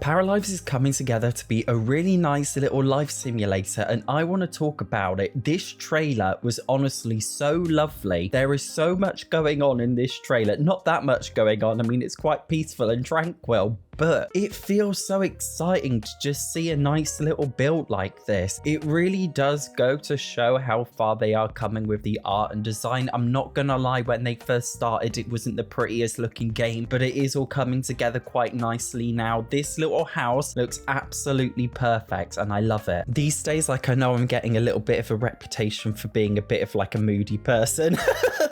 Paralives is coming together to be a really nice little life simulator, and I want to talk about it. This trailer was honestly so lovely. There is so much going on in this trailer. Not that much going on. I mean, it's quite peaceful and tranquil, but it feels so exciting to just see a nice little build like this. It really does go to show how far they are coming with the art and design. I'm not gonna lie, when they first started, it wasn't the prettiest looking game, but it is all coming together quite nicely now. This little house looks absolutely perfect and I love it. These days, like, I know I'm getting a little bit of a reputation for being a bit of like a moody person.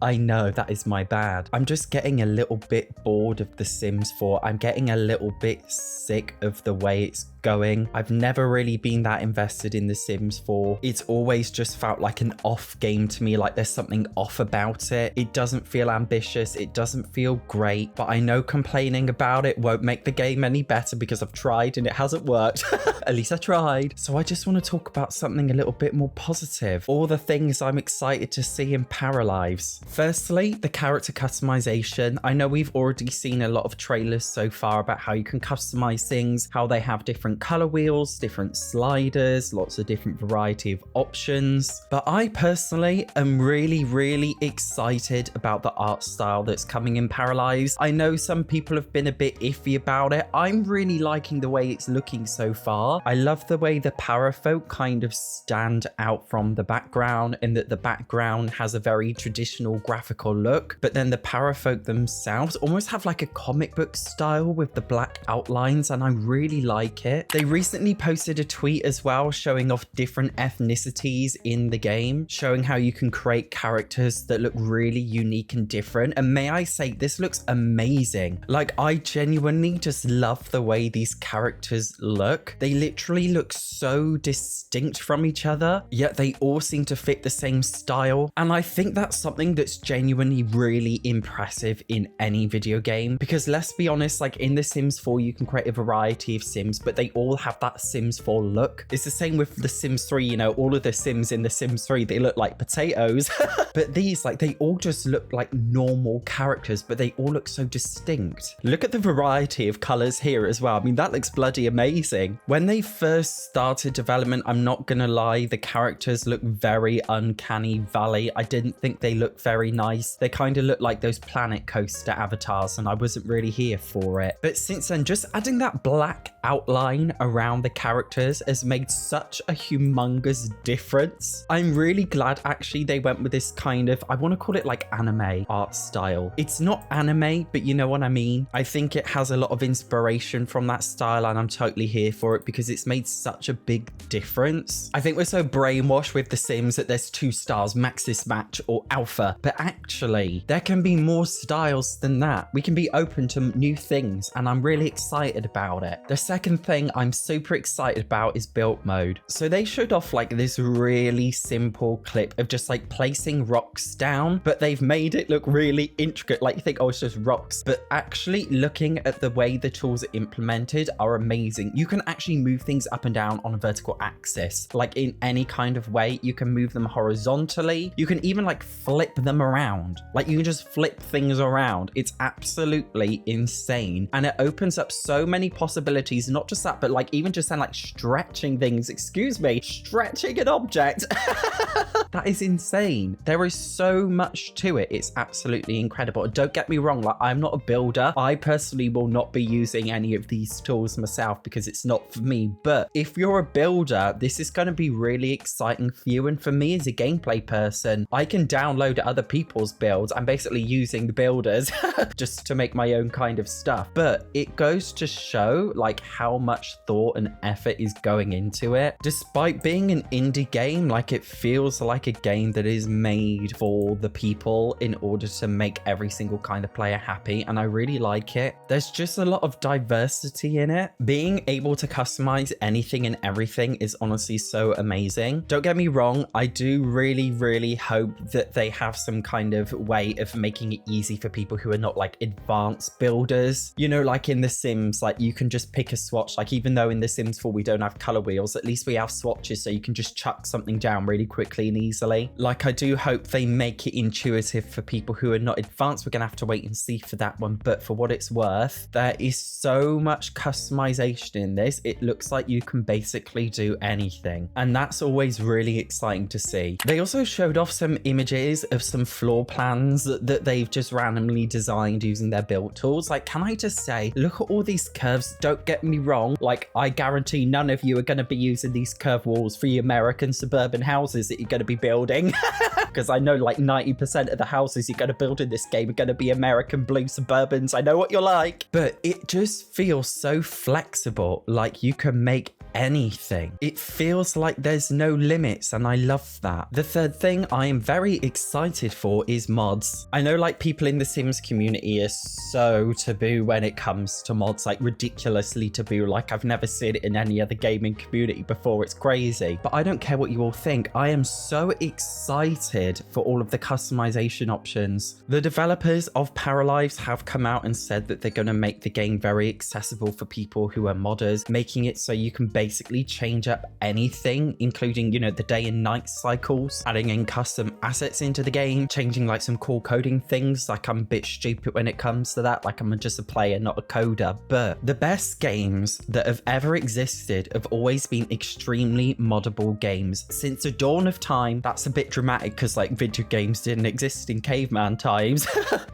I know, that is my bad. I'm just getting a little bit bored of The Sims 4. I'm getting a little bit sick of the way it's going. I've never really been that invested in The Sims 4. It's always just felt like an off game to me, like there's something off about it. It doesn't feel ambitious, it doesn't feel great, but I know complaining about it won't make the game any better because I've tried and it hasn't worked. At least I tried. So I just want to talk about something a little bit more positive. All the things I'm excited to see in Paralives. Firstly, the character customization. I know we've already seen a lot of trailers so far about how you can customize things, how they have different color wheels, different sliders, lots of different variety of options. But I personally am really excited about the art style that's coming in Paralives. I know some people have been a bit iffy about it. I'm really liking the way it's looking so far. I love the way the parafolk kind of stand out from the background, and that the background has a very traditional graphical look, but then the parafolk themselves almost have like a comic book style with the black outlines, and I really like it. They recently posted a tweet as well showing off different ethnicities in the game, showing how you can create characters that look really unique and different. And may I say, this looks amazing. Like, I genuinely just love the way these characters look. They literally look so distinct from each other, yet they all seem to fit the same style. And I think that's something that's genuinely really impressive in any video game, because let's be honest, like in The Sims 4, you can create a variety of Sims, but they all have that Sims 4 look. It's the same with The Sims 3, you know, all of the Sims in The Sims 3, they look like potatoes. But these, like, they all just look like normal characters, but they all look so distinct. Look at the variety of colors here as well. I mean, that looks bloody amazing. When they first started development, I'm not gonna lie, the characters look very uncanny valley. I didn't think they looked very nice. They kind of look like those Planet Coaster avatars, and I wasn't really here for it. But since then, just adding that black outline around the characters has made such a humongous difference. I'm really glad actually they went with this kind of, I want to call it like anime art style. It's not anime, but you know what I mean. I think it has a lot of inspiration from that style, and I'm totally here for it because it's made such a big difference. I think we're so brainwashed with The Sims that there's 2 styles, Maxis Match or Alpha, but actually there can be more styles than that. We can be open to new things, and I'm really excited about it. The second thing I'm super excited about is build mode. So they showed off like this really simple clip of just like placing rocks down, but they've made it look really intricate. Like, you think, oh, it's just rocks, but actually looking at the way the tools are implemented are amazing. You can actually move things up and down on a vertical axis, like in any kind of way. You can move them horizontally. You can even like flip them around. Like, you can just flip things around. It's absolutely insane. And it opens up so many possibilities. Not just that, but like even just then like stretching things, excuse me, stretching an object. That is insane. There is so much to it. It's absolutely incredible. Don't get me wrong, like, I'm not a builder. I personally will not be using any of these tools myself because it's not for me. But if you're a builder, this is going to be really exciting for you. And for me as a gameplay person, I can download other people's builds. I'm basically using the builders just to make my own kind of stuff. But it goes to show like how much thought and effort is going into it. Despite being an indie game, like, it feels like a game that is made for the people in order to make every single kind of player happy, and I really like it. There's just a lot of diversity in it. Being able to customize anything and everything is honestly so amazing. Don't get me wrong, I do really hope that they have some kind of way of making it easy for people who are not like advanced builders. You know, like in The Sims, like you can just pick a swatch. Like, even though in The Sims 4 we don't have color wheels, at least we have swatches so you can just chuck something down really quickly and easily. Like, I do hope they make it intuitive for people who are not advanced. We're gonna have to wait and see for that one, but for what it's worth, there is so much customization in this. It looks like you can basically do anything, and that's always really exciting to see. They also showed off some images of some floor plans that they've just randomly designed using their build tools. Like, can I just say, look at all these curves. Don't get me wrong, like, I guarantee none of you are going to be using these curve walls for your American suburban houses that you're going to be building, because I know like 90% of the houses you're going to build in this game are going to be American blue Suburbans. I know what you're like, but it just feels so flexible. Like, you can make anything. It feels like there's no limits, and I love that. The third thing I am very excited for is mods. I know like people in the Sims community are so taboo when it comes to mods, like ridiculously taboo. Like, I've never seen it in any other gaming community before. It's crazy, but I don't care what you all think. I am so excited for all of the customization options. The developers of Paralives have come out and said that they're going to make the game very accessible for people who are modders, making it so you can basically change up anything, including, you know, the day and night cycles, adding in custom assets into the game, changing like some cool coding things. Like, I'm a bit stupid when it comes to that. Like, I'm just a player, not a coder. But the best games that have ever existed have always been extremely moddable games. Since the dawn of time, that's a bit dramatic because like video games didn't exist in caveman times.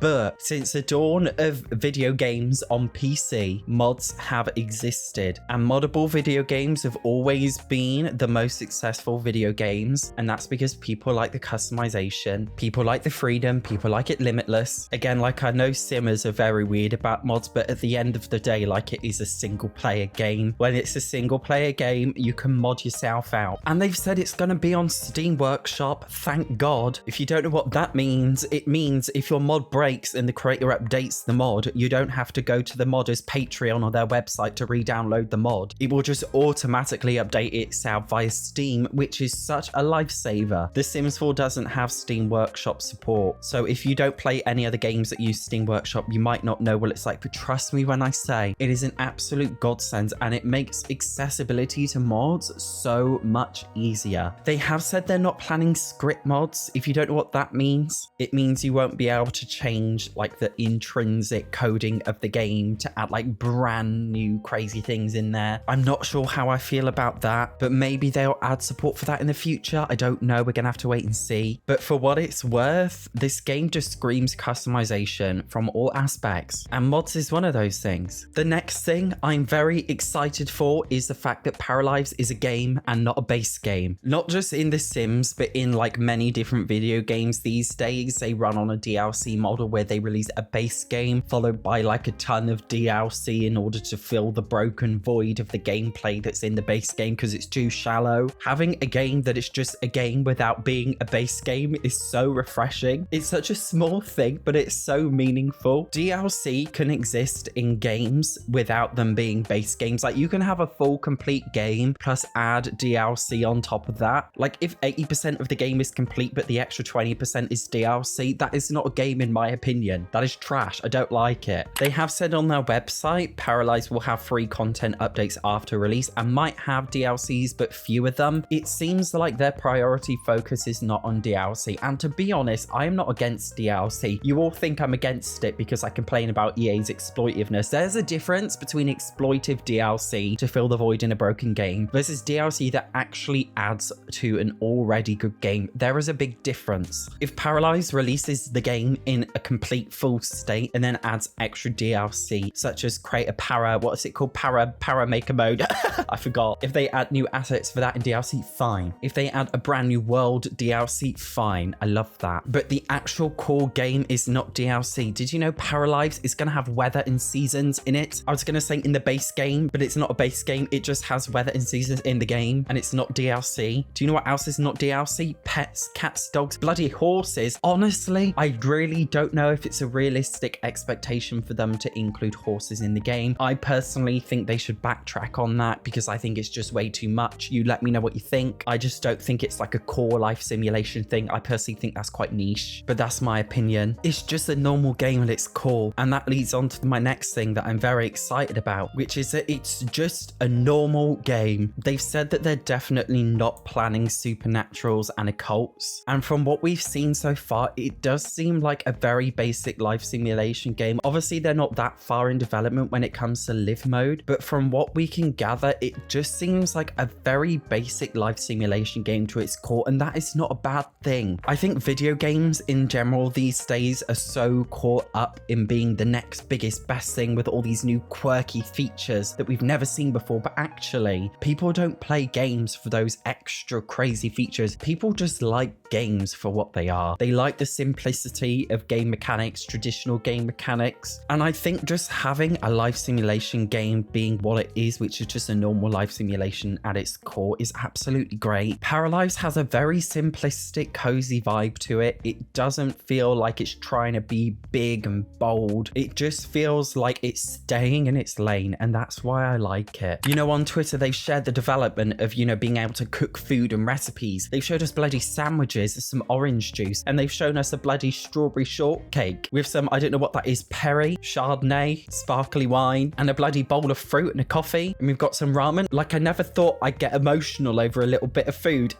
But since the dawn of video games on PC, mods have existed, and moddable video games have always been the most successful video games, and that's because people like the customization, people like the freedom, people like it limitless. Again, like, I know simmers are very weird about mods, but at the end of the day, like, it is a single player game. When it's a single player game, you can mod yourself out, and they've said it's going to be on Steam Workshop. Thank God. If you don't know what that means, it means if your mod breaks and the creator updates the mod, you don't have to go to the modder's Patreon or their website to re-download the mod. It will just automatically update itself via Steam, which is such a lifesaver. The Sims 4 doesn't have Steam Workshop support, so if you don't play any other games that use Steam Workshop, you might not know what it's like, but trust me when I say it is an absolute godsend, and it makes accessibility to mods so much easier. They have said they're not planning script mods. If you don't know what that means, it means you won't be able to change like the intrinsic coding of the game to add like brand new crazy things in there. I'm not sure how I feel about that, but maybe they'll add support for that in the future. I don't know. We're gonna have to wait and see. But for what it's worth, this game just screams customization from all aspects, and mods is one of those things. The next thing I'm very excited for is the fact that Paralives is a game and not a base game. Not just in The Sims, but in like many different video games these days, they run on a DLC model where they release a base game followed by like a ton of DLC in order to fill the broken void of the gameplay that's in the base game because it's too shallow. Having a game that is just a game without being a base game is so refreshing. It's such a small thing, but it's so meaningful. DLC can exist in games without them being base games. Like, you can have a full complete game plus add DLC on top of that. Like, if 80% of the game is complete but the extra 20% is DLC, that is not a game in my opinion. That is trash. I don't like it. They have said on their website Paralives will have free content updates after release and might have DLCs, but few of them. It seems like their priority focus is not on DLC, and to be honest, I am not against DLC. You all think I'm against it because I complain about EA's exploitiveness. There's a difference between exploitive DLC to fill the void in a broken game versus DLC that actually adds to an already good game. There is a big difference. If Paralives releases the game in a complete full state and then adds extra DLC, such as create a what is it called? Para maker mode. I forgot. If they add new assets for that in DLC, fine. If they add a brand new world DLC, fine. I love that. But the actual core game is not DLC. Did you know Paralives is going to have weather and seasons in it? I was going to say in the base game, but it's not a base game. It just has weather and seasons in the game, and it's not DLC. Do you know what else is not DLC? Pets, cats, dogs, bloody horses. Honestly, I really don't know if it's a realistic expectation for them to include horses in the game. I personally think they should backtrack on that because I think it's just way too much. You let me know what you think. I just don't think it's like a core life simulation thing. I personally think that's quite niche, but that's my opinion. It's just a normal game at its core. And that leads on to my next thing that I'm very excited about, which is that it's just a normal game. They've said that they're definitely not planning supernaturals and occults. And from what we've seen so far, it does seem like a very basic life simulation game. Obviously, they're not that far in development when it comes to live mode, but from what we can gather, it just seems like a very basic life simulation game to its core, and that is not a bad thing. I think video games in general these days are so caught up in being the next biggest best thing with all these new quirky features that we've never seen before, but actually people don't play games for those extra crazy features. People just like games for what they are. They like the simplicity of game mechanics, traditional game mechanics, and I think just having a life simulation game being what it is, which is just a normal life simulation at its core, is absolutely great. Paralives has a very simplistic, cozy vibe to it. It doesn't feel like it's trying to be big and bold. It just feels like it's staying in its lane, and that's why I like it. You know, on Twitter, they've shared the development of, you know, being able to cook food and recipes. They've showed us bloody sandwiches, some orange juice, and they've shown us a bloody strawberry shortcake with some, I don't know what that is, Perry, Chardonnay, sparkly wine, and a bloody bowl of fruit and a coffee. And we've got some ramen. Like, I never thought I'd get emotional over a little bit of food,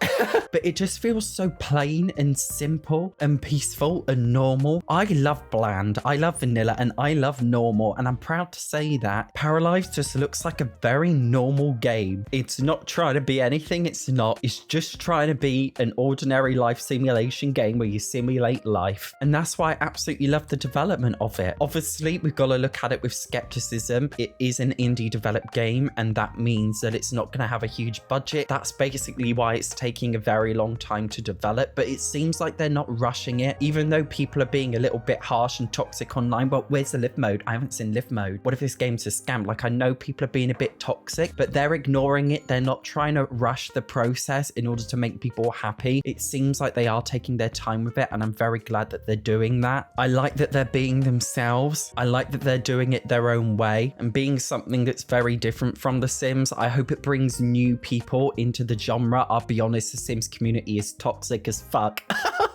but it just feels so plain and simple and peaceful and normal. I love bland, I love vanilla, and I love normal, and I'm proud to say that. Paralives just looks like a very normal game. It's not trying to be anything, it's not. It's just trying to be an ordinary life simulation game where you simulate life, and that's why I absolutely love the development of it. Obviously, we've got to look at it with skepticism. It is an indie developed game, and that means that it's not going to have a huge budget. That's basically why it's taking a very long time to develop, but it seems like they're not rushing it, even though people are being a little bit harsh and toxic online. But where's the live mode? I haven't seen live mode. What if this game's a scam? Like, I know people are being a bit toxic, but they're ignoring it. They're not trying to rush the process in order to make people happy. It seems like they are taking their time with it, and I'm very glad that they're doing that. I like that they're being themselves. I like that they're doing it their own way and being something that's very different from The Sims. I hope it brings new people into the genre. I'll be honest, the Sims community is toxic as fuck.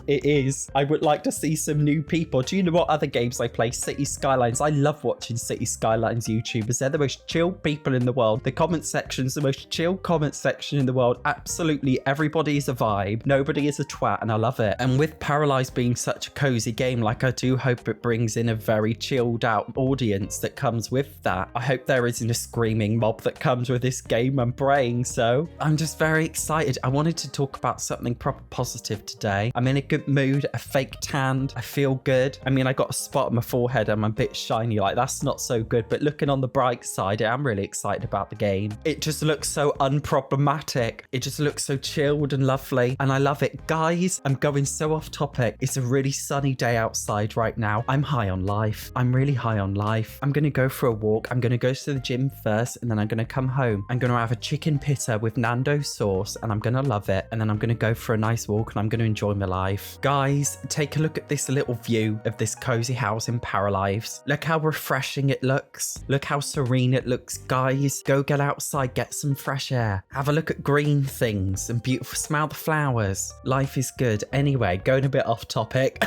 It is. I would like to see some new people. Do you know what other games I play? City Skylines. I love watching City Skylines YouTubers. They're the most chill people in the world. The comment section's the most chill comment section in the world. Absolutely everybody is a vibe. Nobody is a twat, and I love it. And with Paralives being such a cozy game, like, I do hope it brings in a very chilled out audience that comes with that. I hope there isn't a screaming mob that comes with this game. I'm praying so. I'm just very excited. I wanted to talk about something proper positive today. I'm in a good mood, a fake tanned, I feel good. I mean, I got a spot on my forehead, I'm a bit shiny, like, that's not so good, but looking on the bright side, I'm really excited about the game. It just looks so unproblematic. It just looks so chilled and lovely, and I love it. Guys, I'm going so off topic. It's a really sunny day outside right now. I'm high on life. I'm really high on life. I'm gonna go for a walk. I'm gonna go to the gym first, and then I'm gonna come home. I'm gonna have a chicken pitta with Nando sauce, and I'm gonna love it, and then I'm gonna go for a nice walk, and I'm gonna enjoy my life. Guys, take a look at this little view of this cozy house in Paralives. Look how refreshing it looks. Look how serene it looks. Guys, go get outside, get some fresh air. Have a look at green things and beautiful, smell the flowers. Life is good. Anyway, going a bit off topic.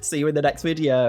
See you in the next video.